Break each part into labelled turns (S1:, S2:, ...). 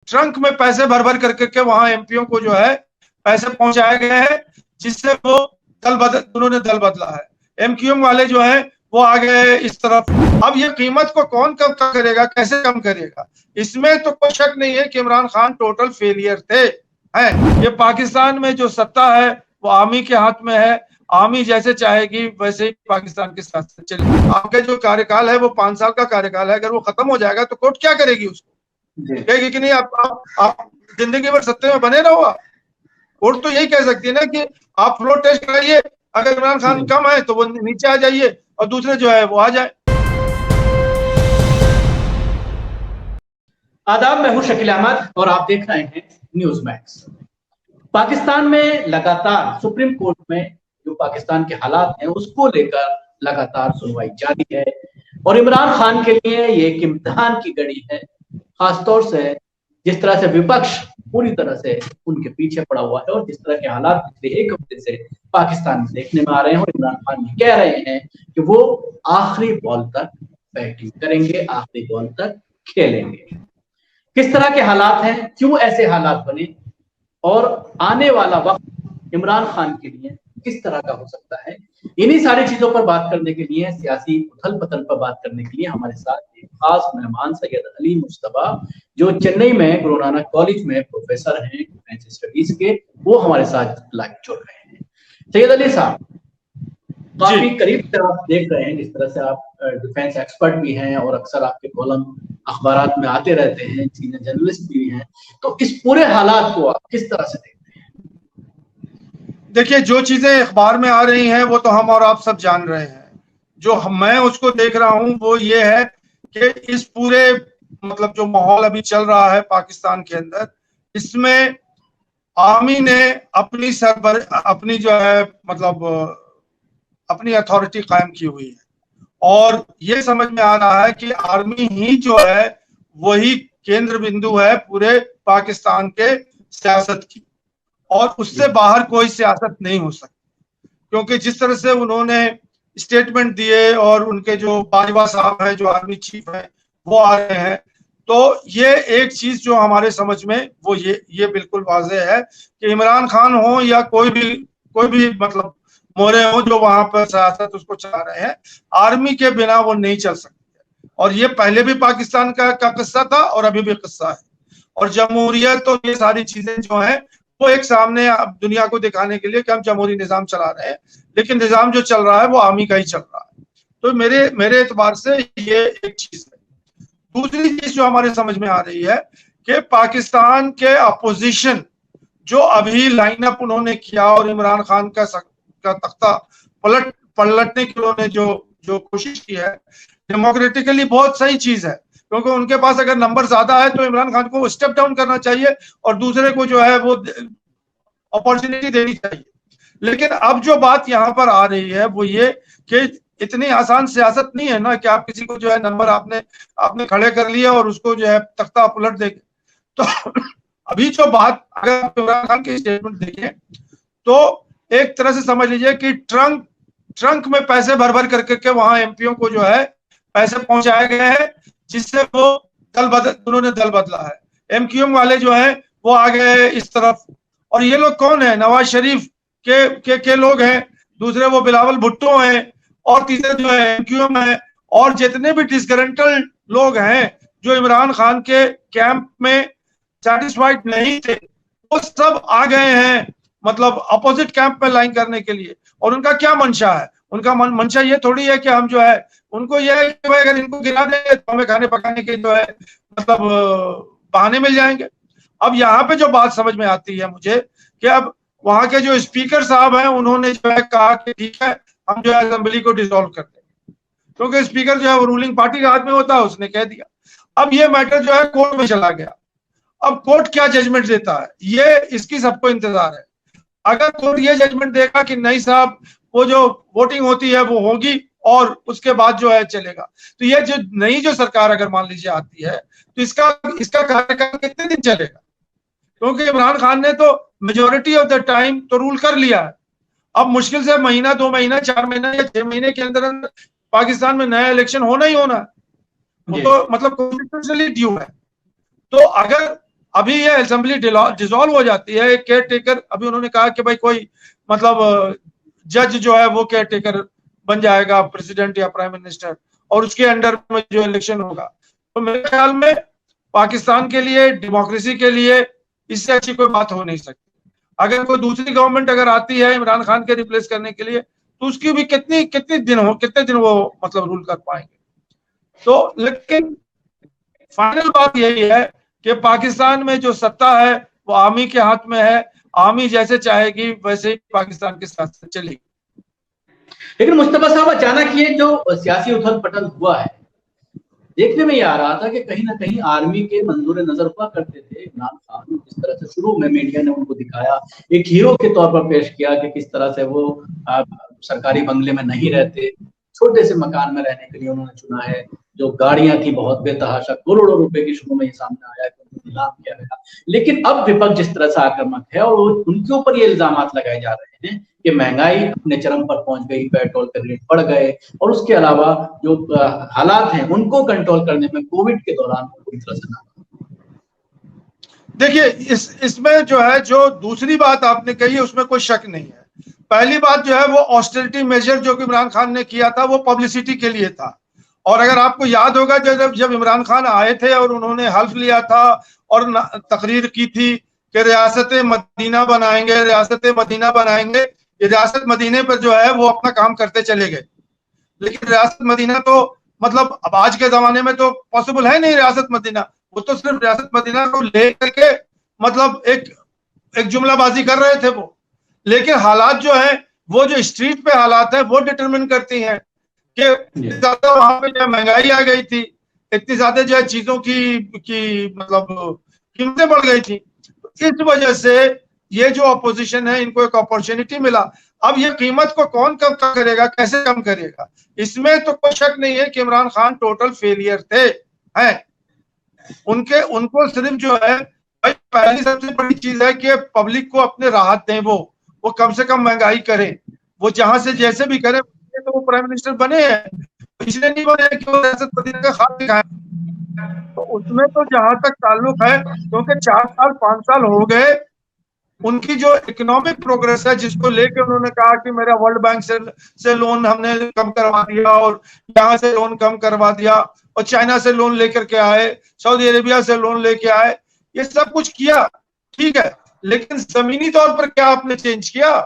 S1: Trunk में पैसे भर भर करके वहां एमपीओ को जो है पैसे पहुंचाए गए हैं, जिससे वो उन्होंने दल बदला है। एमक्यूएम वाले जो है वो आ गए इस तरफ। अब ये कीमत को कौन कब करेगा, कैसे कम करेगा? इसमें तो कोई शक नहीं है कि इमरान खान टोटल फेलियर थे। हैं, ये पाकिस्तान में जो सत्ता है वो आर्मी के हाथ में है। आर्मी जैसे चाहेगी वैसे ही पाकिस्तान के साथ चलेगी। आपका जो कार्यकाल है वो 5 साल का कार्यकाल है, अगर वो खत्म हो जाएगा तो कोर्ट क्या करेगी उसको? कहेगी कि नहीं आप जिंदगी भर सत्ते में बने रहो। कोर्ट तो यही कह सकती है ना कि आप फ्लोर टेस्ट कराइए, अगर इमरान खान कम है तो वो नीचे आ जाइए और दूसरे जो है वो आ जाए।
S2: आदाब, मैं हूं शकील अहमद और आप देख रहे हैं न्यूज मैक्स। पाकिस्तान में लगातार सुप्रीम कोर्ट में जो पाकिस्तान के हालात हैं उसको लेकर लगातार सुनवाई जारी है और इमरान खान के लिए ये एक इम्तिहान की घड़ी है। खासतौर से जिस तरह से विपक्ष पूरी तरह से उनके पीछे पड़ा हुआ है और जिस तरह के हालात पिछले एक हफ्ते से पाकिस्तान में देखने में आ रहे हैं और इमरान खान ये कह रहे हैं कि वो आखिरी बॉल तक बैटिंग करेंगे, आखिरी बॉल तक खेलेंगे। किस तरह के हालात हैं, क्यों ऐसे हालात बने और आने वाला वक्त इमरान खान के लिए किस तरह का हो सकता है, इन्हीं सारी चीजों पर बात करने के लिए, सियासी उथल पुथल पर बात करने के लिए हमारे साथ एक खास मेहमान सैयद अली मुस्तफा, जो चेन्नई में गुरु नानक कॉलेज में प्रोफेसर हैं डिफेंस स्टडीज के, वो हमारे साथ लाइव जुड़ रहे हैं। सैयद अली साहब, काफी करीब से आप देख रहे हैं, जिस तरह से आप डिफेंस एक्सपर्ट भी हैं और अक्सर आपके कॉलम अखबारात में आते रहते हैं, सीनियर जर्नलिस्ट भी हैं, तो इस पूरे हालात को आप किस तरह से देखते हैं?
S1: देखिए, जो चीजें अखबार में आ रही हैं वो तो हम और आप सब जान रहे हैं। जो मैं उसको देख रहा हूं वो ये है कि इस पूरे मतलब जो माहौल अभी चल रहा है पाकिस्तान के अंदर, इसमें आर्मी ने अपनी जो है मतलब अपनी अथॉरिटी कायम की हुई है और ये समझ में आ रहा है कि आर्मी ही जो है वही केंद्र बिंदु है पूरे पाकिस्तान के सियासत की, और उससे बाहर कोई सियासत नहीं हो सकती। क्योंकि जिस तरह से उन्होंने स्टेटमेंट दिए और उनके जो बाजवा साहब हैं जो आर्मी चीफ हैं वो आ रहे हैं, तो ये एक चीज जो हमारे समझ में वो ये बिल्कुल वाज़ेह है कि इमरान खान हो या कोई भी मतलब मोरे हो जो वहां पर सियासत उसको चला रहे हैं, आर्मी के बिना वो नहीं चल सकती। और ये पहले भी पाकिस्तान का किस्सा था और अभी भी किस्सा है। और जमहूरियत तो ये सारी चीजें जो है वो एक सामने दुनिया को दिखाने के लिए कि हम जमहूरी निजाम चला रहे हैं, लेकिन निजाम जो चल रहा है वो आर्मी का ही चल रहा है। तो मेरे एतबार से ये एक चीज है। दूसरी चीज जो हमारे समझ में आ रही है कि पाकिस्तान के अपोजिशन जो अभी लाइनअप उन्होंने किया और इमरान खान का तख्ता पलटने की उन्होंने जो कोशिश की है, डेमोक्रेटिकली बहुत सही चीज है। क्योंकि उनके पास अगर नंबर ज्यादा है तो इमरान खान को स्टेप डाउन करना चाहिए और दूसरे को जो है वो अपॉर्चुनिटी देनी चाहिए। लेकिन अब जो बात यहाँ पर आ रही है वो ये कि इतनी आसान सियासत नहीं है ना कि आप किसी को जो है नंबर आपने खड़े कर लिया और उसको जो है तख्ता पलट देंगे। तो अभी जो बात अगर आप इमरान खान की स्टेटमेंट देखें तो एक तरह से समझ लीजिए कि ट्रंक में पैसे भर भर करके वहां एमपीओ को जो है पैसे पहुंचाए गए हैं, जिससे वो उन्होंने दल बदला है। एमक्यूएम वाले जो है वो आ गए इस तरफ। और ये लोग कौन है? नवाज शरीफ के लोग हैं, दूसरे वो बिलावल भुट्टो हैं, और तीसरे जो है एमक्यूएम है, और जितने भी डिसग्रंटल लोग हैं जो इमरान खान के कैंप में सेटिस्फाइड नहीं थे वो सब आ गए हैं मतलब अपोजिट कैंप में लाइन करने के लिए। और उनका क्या मंशा है? उनका मंशा ये थोड़ी है कि हम जो है उनको ये है कि भाई अगर इनको गिरा देंगे तो हमें खाने पकाने के जो है मतलब बहाने मिल जाएंगे। अब यहाँ पे जो बात समझ में आती है मुझे कि अब वहां के जो स्पीकर साहब हैं उन्होंने जो है कहा कि ठीक है हम जो है असेंबली को डिसॉल्व कर देंगे, क्योंकि स्पीकर जो है वो रूलिंग पार्टी के हाथ में होता है, उसने कह दिया। अब ये मैटर जो है कोर्ट में चला गया। अब कोर्ट क्या जजमेंट देता है ये इसकी सबको इंतजार है। अगर कोर्ट ये जजमेंट देगा कि नहीं साहब वो जो वोटिंग होती है वो होगी और उसके बाद जो है चलेगा, तो ये जो नई जो सरकार अगर मान लीजिए आती है तो इसका कार्यकाल कितने दिन चलेगा? क्योंकि इमरान खान ने तो मेजोरिटी ऑफ द टाइम तो रूल कर लिया है। अब मुश्किल से महीना, 2 महीना, 4 महीना या 6 महीने के अंदर पाकिस्तान में नया इलेक्शन होना ही होना है। वो तो मतलब कॉन्स्टिट्यूशनली ड्यू है। तो अगर अभी ये असेंबली डिसॉल्व हो जाती है, केयर टेकर, अभी उन्होंने कहा कि भाई कोई मतलब जज जो है वो केयर टेकर बन जाएगा, प्रेसिडेंट या प्राइम मिनिस्टर, और उसके अंडर में जो इलेक्शन होगा। तो मेरे ख्याल में पाकिस्तान के लिए, डेमोक्रेसी के लिए इससे अच्छी कोई बात हो नहीं सकती। अगर कोई दूसरी गवर्नमेंट अगर आती है इमरान खान के रिप्लेस करने के लिए, तो उसकी भी कितने दिन वो मतलब रूल कर पाएंगे। तो लेकिन फाइनल बात यही है कि पाकिस्तान में जो सत्ता है वो आर्मी के हाथ में है। आर्मी जैसे चाहेगी वैसे ही पाकिस्तान के साथ चलेगी।
S2: लेकिन मुस्तफा साहब, अचानक ये जो सियासी उथल पटल हुआ है, देखने में ये आ रहा था कि कहीं ना कहीं आर्मी के मंजूर नजर हुआ करते थे इमरान खान। जिस तरह से शुरू में मीडिया ने उनको दिखाया, एक हीरो के तौर पर पेश किया कि किस तरह से वो सरकारी बंगले में नहीं रहते, छोटे से मकान में रहने के लिए उन्होंने चुना है। जो गाड़ियां थी बहुत बेतहाशा, करोड़ों रुपए की शुरू में ये सामने आया कि उनको नीलाम किया गया। लेकिन अब विपक्ष जिस तरह से आक्रामक है और उनके ऊपर ये इल्जाम लगाए जा रहे हैं कि महंगाई अपने चरम पर पहुंच गई, पेट्रोल के रेट बढ़ गए, और उसके अलावा जो हालात हैं उनको कंट्रोल करने में कोविड के दौरान पूरी तरह से ना।
S1: देखिए, इसमें जो है, जो दूसरी बात आपने कही है उसमें कोई शक नहीं है। पहली बात जो है वो ऑस्टेरिटी मेजर जो कि इमरान खान ने किया था वो पब्लिसिटी के लिए था। और अगर आपको याद होगा जब इमरान खान आए थे और उन्होंने हल्फ लिया था और तकरीर की थी कि रियासत मदीना बनाएंगे, रियासत मदीना बनाएंगे, रियासत मदीने पर जो है वो अपना काम करते चले गए। लेकिन रियासत मदीना तो मतलब अब आज के जमाने में तो पॉसिबल है नहीं रियासत मदीना। वो तो सिर्फ रियासत मदीना को लेकर के मतलब एक जुमलाबाजी कर रहे थे वो। लेकिन हालात जो है वो जो स्ट्रीट पे हालात है वो डिटरमिन करती हैं कि ज्यादा वहां पे जो महंगाई आ गई थी, इतनी ज्यादा जो है चीजों की मतलब कीमतें बढ़ गई थी। इस वजह से ये जो अपोजिशन है इनको एक अपॉर्चुनिटी मिला। अब ये कीमत को कौन कम करेगा, कैसे कम करेगा, इसमें तो कोई शक नहीं है कि इमरान खान टोटल फेलियर थे हैं। उनको सिर्फ जो है पहली सबसे बड़ी चीज है कि पब्लिक को अपने राहत दें, वो कम से कम महंगाई करें। वो जहां से जैसे भी करें, तो वो प्राइम मिनिस्टर बने हैं, इसलिए नहीं बने कि वो रियासत मदीना का ख्वाब दिखाएं। तो उसमें तो जहां तक ताल्लुक है, क्योंकि 4 साल 5 साल हो गए, उनकी जो इकोनॉमिक प्रोग्रेस है जिसको लेके उन्होंने कहा कि मेरा वर्ल्ड बैंक से लोन हमने कम करवा दिया, और यहाँ से लोन कम करवा दिया, और चाइना से लोन लेकर के आए, सऊदी अरेबिया से लोन लेके आए, ये सब कुछ किया, ठीक है। लेकिन जमीनी तौर पर क्या आपने चेंज किया?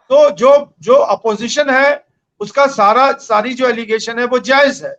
S1: तो जो अपोजिशन है उसका सारी जो एलिगेशन है वो जायज है।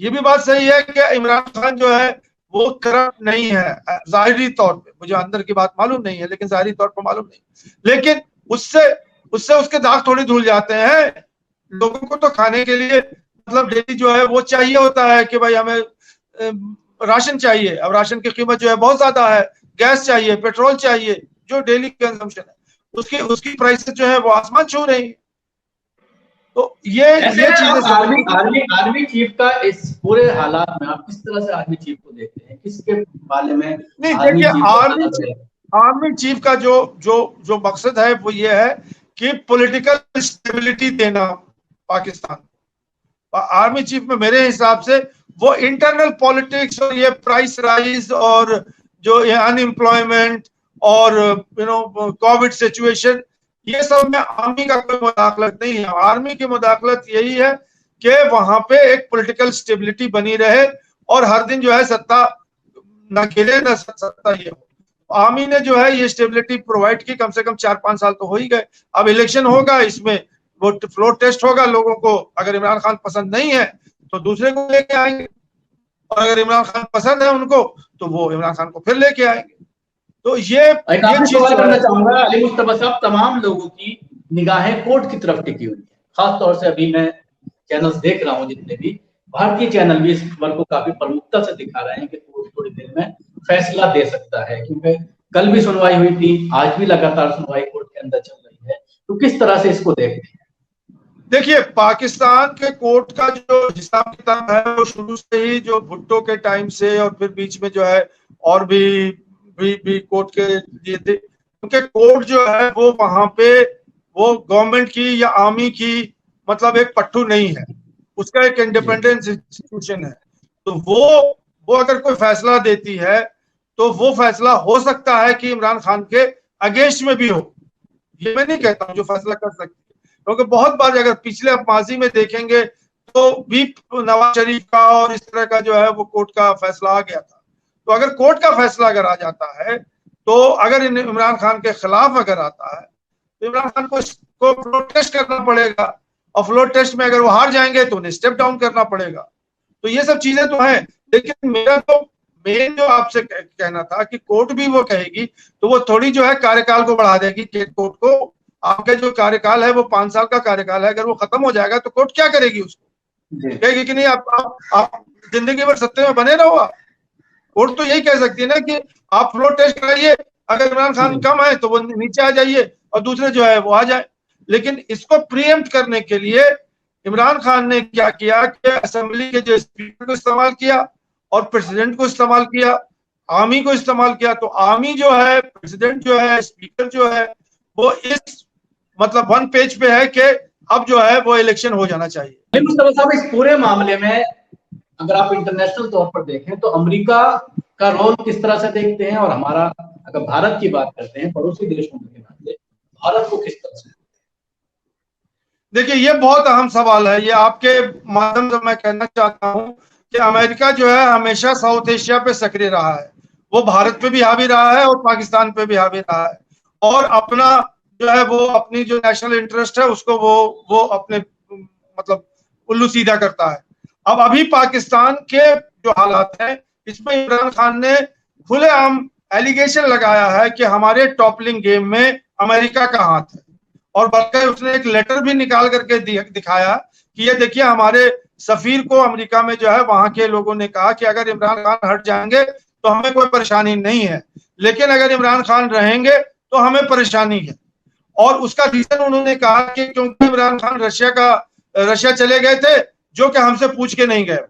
S1: ये भी बात सही है कि इमरान खान जो है वो करप्ट नहीं है, जाहिरी तौर पे, मुझे अंदर की बात मालूम नहीं है लेकिन जाहिरी तौर पर मालूम नहीं। लेकिन उससे उसके दाग थोड़ी धुल जाते हैं। लोगों को तो खाने के लिए मतलब डेली जो है वो चाहिए होता है कि भाई हमें राशन चाहिए। अब राशन की कीमत जो है बहुत ज्यादा है, गैस चाहिए, पेट्रोल चाहिए, जो डेली कंजम्पशन है उसकी प्राइसेस जो है वो आसमान छू रही है। तो ये चीजें
S2: आर्मी चीफ का इस पूरे हालात में आप किस तरह से आर्मी चीफ को देखते हैं, किसके बारे में?
S1: नहीं, देखिए, आर्मी चीफ का जो मकसद है वो ये है कि पॉलिटिकल स्टेबिलिटी देना पाकिस्तान। आर्मी चीफ में मेरे हिसाब से वो इंटरनल पॉलिटिक्स और ये प्राइस राइज और जो ये अनएम्प्लॉयमेंट और कोविड सिचुएशन, ये सब में आर्मी का कोई मुदाखलत नहीं है। आर्मी की मुदाखलत यही है कि वहां पे एक पॉलिटिकल स्टेबिलिटी बनी रहे और हर दिन जो है सत्ता न खेले न सत्ता ये हो। आर्मी ने जो है ये स्टेबिलिटी प्रोवाइड की, कम से कम 4-5 साल तो हो ही गए। अब इलेक्शन होगा, इसमें वो फ्लोर टेस्ट होगा लोगों को। अगर इमरान खान पसंद नहीं है तो दूसरे को लेके आएंगे, और अगर इमरान खान पसंद है उनको तो वो इमरान खान को फिर लेके आएंगे। तो ये
S2: सवाल करना चाहूंगा अली मुस्तफा साहब, तमाम लोगों की निगाहें कोर्ट की तरफ टिकी हुई है। खासतौर से अभी मैं चैनल्स देख रहा हूँ, जितने भी भारतीय चैनल भी इस खबर को काफी प्रमुखता से दिखा रहे हैं कि कोर्ट थोड़ी देर में फैसला दे सकता है, क्योंकि कल भी सुनवाई हुई थी, आज भी लगातार सुनवाई कोर्ट के अंदर चल रही है। तो किस तरह से इसको देखते हैं?
S1: देखिए, पाकिस्तान के कोर्ट का जो हिसाब किताब है वो शुरू से ही जो भुट्टो के टाइम से और फिर बीच में जो है और भी कोर्ट के दिए थे, क्योंकि कोर्ट जो है वो वहां पे वो गवर्नमेंट की या आर्मी की मतलब एक पट्टू नहीं है, उसका एक इंडिपेंडेंट इंस्टीट्यूशन है। तो वो अगर कोई फैसला देती है तो वो फैसला हो सकता है कि इमरान खान के अगेंस्ट में भी हो। ये मैं नहीं कहता हूं जो फैसला कर सकती है, क्योंकि बहुत बार अगर पिछले माजी में देखेंगे तो भी नवाज शरीफ का और इस तरह का जो है वो कोर्ट का फैसला आ गया था। तो अगर कोर्ट का फैसला अगर आ जाता है, तो अगर इमरान खान के खिलाफ अगर आता है, तो इमरान खान को फ्लोर टेस्ट करना पड़ेगा, और फ्लोर टेस्ट में अगर वो हार जाएंगे तो उन्हें स्टेप डाउन करना पड़ेगा। तो ये सब चीजें तो हैं, लेकिन मेरा तो मेन जो आपसे कहना था कि कोर्ट भी वो कहेगी तो वो थोड़ी जो है कार्यकाल को बढ़ा देगी कि कोर्ट को आपका जो कार्यकाल है वो 5 साल का कार्यकाल है, अगर वो खत्म हो जाएगा तो कोर्ट क्या करेगी उसको? कहेगी कि नहीं आप जिंदगी भर सत्ते में बने रहो। कोर्ट तो यही कह सकती है ना कि आप फ्लोर टेस्ट कराइए, अगर इमरान खान कम है तो वो नीचे आ जाइए और दूसरे जो है वो आ जाए। लेकिन इसको प्रीएम्प्ट करने के लिए इमरान खान ने क्या किया कि असेंबली के जो स्पीकर को इस्तेमाल किया और प्रेसिडेंट को इस्तेमाल किया, आर्मी को इस्तेमाल किया। तो आर्मी जो है, प्रेसिडेंट जो है, स्पीकर जो है, वो इस मतलब वन पेज पे है कि अब जो है वो इलेक्शन हो जाना चाहिए।
S2: मुस्तफा साहब, इस पूरे मामले में अगर आप इंटरनेशनल तौर पर देखें तो अमेरिका का रोल किस तरह से देखते हैं, और हमारा अगर भारत की बात करते हैं पड़ोसी देश होने के नाते भारत को किस तरह से?
S1: देखिए, ये बहुत अहम सवाल है। ये आपके माध्यम से मैं कहना चाहता हूं कि अमेरिका जो है हमेशा साउथ एशिया पे सक्रिय रहा है। वो भारत पे भी हावी रहा है और पाकिस्तान पे भी हावी रहा है, और अपना जो है वो अपनी जो नेशनल इंटरेस्ट है उसको वो अपने मतलब उल्लू सीधा करता है। अब अभी पाकिस्तान के जो हालात हैं, इसमें इमरान खान ने खुलेआम एलिगेशन लगाया है कि हमारे टॉपलिंग गेम में अमेरिका का हाथ है, और बल्कि उसने एक लेटर भी निकाल करके दिखाया कि ये देखिए हमारे सफीर को अमेरिका में जो है वहां के लोगों ने कहा कि अगर इमरान खान हट जाएंगे तो हमें कोई परेशानी नहीं है, लेकिन अगर इमरान खान रहेंगे तो हमें परेशानी है। और उसका रीजन उन्होंने कहा कि क्योंकि इमरान खान रशिया चले गए थे, जो कि हमसे पूछ के नहीं गए।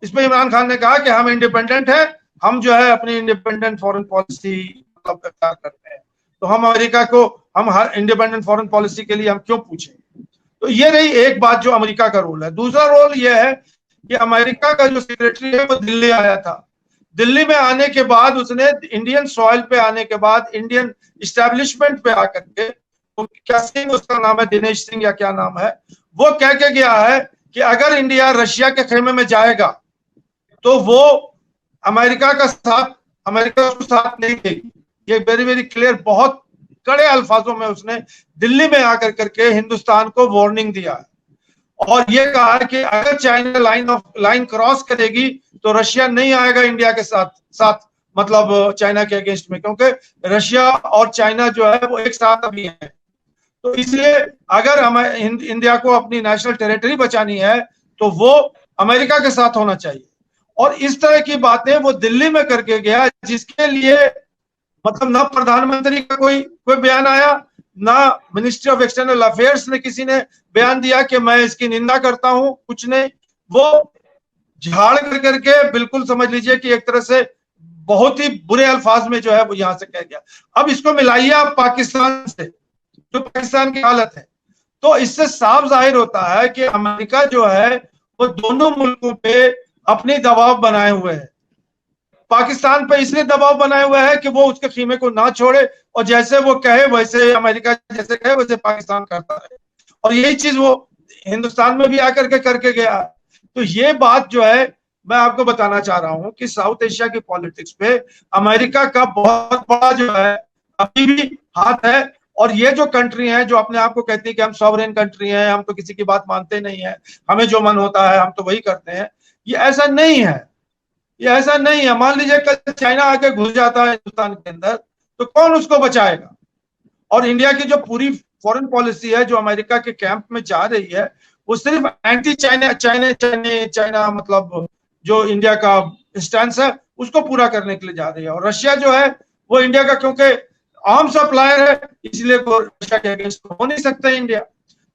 S1: इसमें इमरान खान ने कहा कि हम इंडिपेंडेंट हैं, हम जो है अपनी इंडिपेंडेंट फॉरेन पॉलिसी इख्तियार करते हैं, तो हम अमेरिका को हम हर इंडिपेंडेंट फॉरेन पॉलिसी के लिए हम क्यों पूछें। तो ये रही एक बात जो अमेरिका का रोल है। दूसरा रोल ये है कि अमेरिका का जो सेक्रेटरी है वो दिल्ली आया था। दिल्ली में आने के बाद उसने इंडियन सॉइल पे आने के बाद इंडियन इस्टेब्लिशमेंट पे आकर के, क्या सिंह उसका नाम है, दिनेश सिंह या क्या नाम है, वो कह के गया है कि अगर इंडिया रशिया के खेमे में जाएगा तो वो अमेरिका उसको साथ नहीं देगी। ये वेरी वेरी क्लियर, बहुत कड़े अल्फाजों में उसने दिल्ली में आकर करके हिंदुस्तान को वार्निंग दिया है, और ये कहा कि अगर चाइना लाइन क्रॉस करेगी तो रशिया नहीं आएगा इंडिया के साथ मतलब चाइना के अगेंस्ट में, क्योंकि रशिया और चाइना जो है वो एक साथ अभी है। तो इसलिए अगर हमें इंडिया को अपनी नेशनल टेरिटरी बचानी है तो वो अमेरिका के साथ होना चाहिए। और इस तरह की बातें वो दिल्ली में करके गया, जिसके लिए मतलब ना प्रधानमंत्री का कोई बयान आया, ना मिनिस्ट्री ऑफ एक्सटर्नल अफेयर्स ने किसी ने बयान दिया कि मैं इसकी निंदा करता हूं, कुछ नहीं। वो झाड़ कर करके बिल्कुल समझ लीजिए कि एक तरह से बहुत ही बुरे अल्फाज में जो है वो यहां से कह गया। अब इसको मिलाइए आप पाकिस्तान से, जो पाकिस्तान की हालत है, तो इससे साफ जाहिर होता है कि अमेरिका जो है वो दोनों मुल्कों पे अपनी दबाव बनाए हुए है। पाकिस्तान पे इसलिए दबाव बनाए हुए है कि वो उसके खीमे को ना छोड़े, और जैसे वो कहे वैसे अमेरिका जैसे कहे वैसे पाकिस्तान करता है, और यही चीज वो हिंदुस्तान में भी आकर के करके गया। तो ये बात जो है मैं आपको बताना चाह रहा हूं कि साउथ एशिया की पॉलिटिक्स पे अमेरिका का बहुत बड़ा जो है अभी भी हाथ है। और ये जो कंट्री है जो अपने आप को कहती है कि हम सॉवरेन कंट्री हैं, हम तो किसी की बात मानते नहीं है, हमें जो मन होता है हम तो वही करते हैं, ये ऐसा नहीं है। ये ऐसा नहीं है। मान लीजिए कल चाइना आके घुस जाता है हिंदुस्तान के अंदर, तो कौन उसको बचाएगा? और इंडिया की जो पूरी फॉरेन पॉलिसी है जो अमेरिका के कैंप में जा रही है, वो सिर्फ एंटी चाइना मतलब जो इंडिया का स्टैंड है उसको पूरा करने के लिए जा रही है। और रशिया जो है वो इंडिया का क्योंकि आर्म सप्लायर है, इसलिए रशिया के अगेंस्ट हो नहीं सकता इंडिया।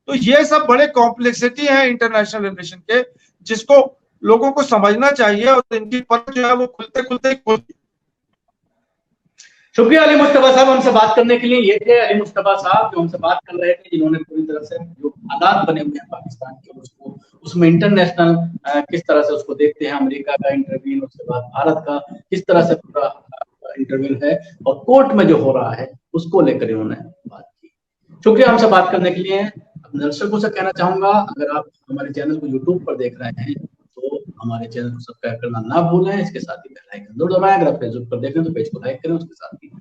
S1: तो ये सब बड़े कॉम्प्लेक्सिटी है इंटरनेशनल रिलेशन के, जिसको लोगों को समझना चाहिए, और इनकी परत जो है वो खुलते खुलते खुलती।
S2: शुक्रिया अली मुस्तफा साहब हमसे बात करने के लिए। ये थे अली मुस्तफा साहब जो हमसे बात कर रहे थे, जिन्होंने पूरी तरह से जो हालात बने हुए हैं पाकिस्तान के उसको उसमें इंटरनेशनल किस तरह से उसको देखते हैं, अमेरिका का इंटरवीन, उसके बाद भारत का किस तरह से पूरा इंटरव्यू है और कोर्ट में जो हो रहा है उसको लेकर इन्होंने बात की। शुक्रिया हमसे बात करने के लिए। अपने दर्शकों से कहना चाहूंगा, अगर आप हमारे चैनल को यूट्यूब पर देख रहे हैं तो हमारे चैनल को सब्सक्राइब करना ना भूलें। इसके साथ ही बेल आइकन जरूर दबाएं। अगर आप फेसबुक पर देख रहे हैं तो पेज को लाइक करें, उसके साथ ही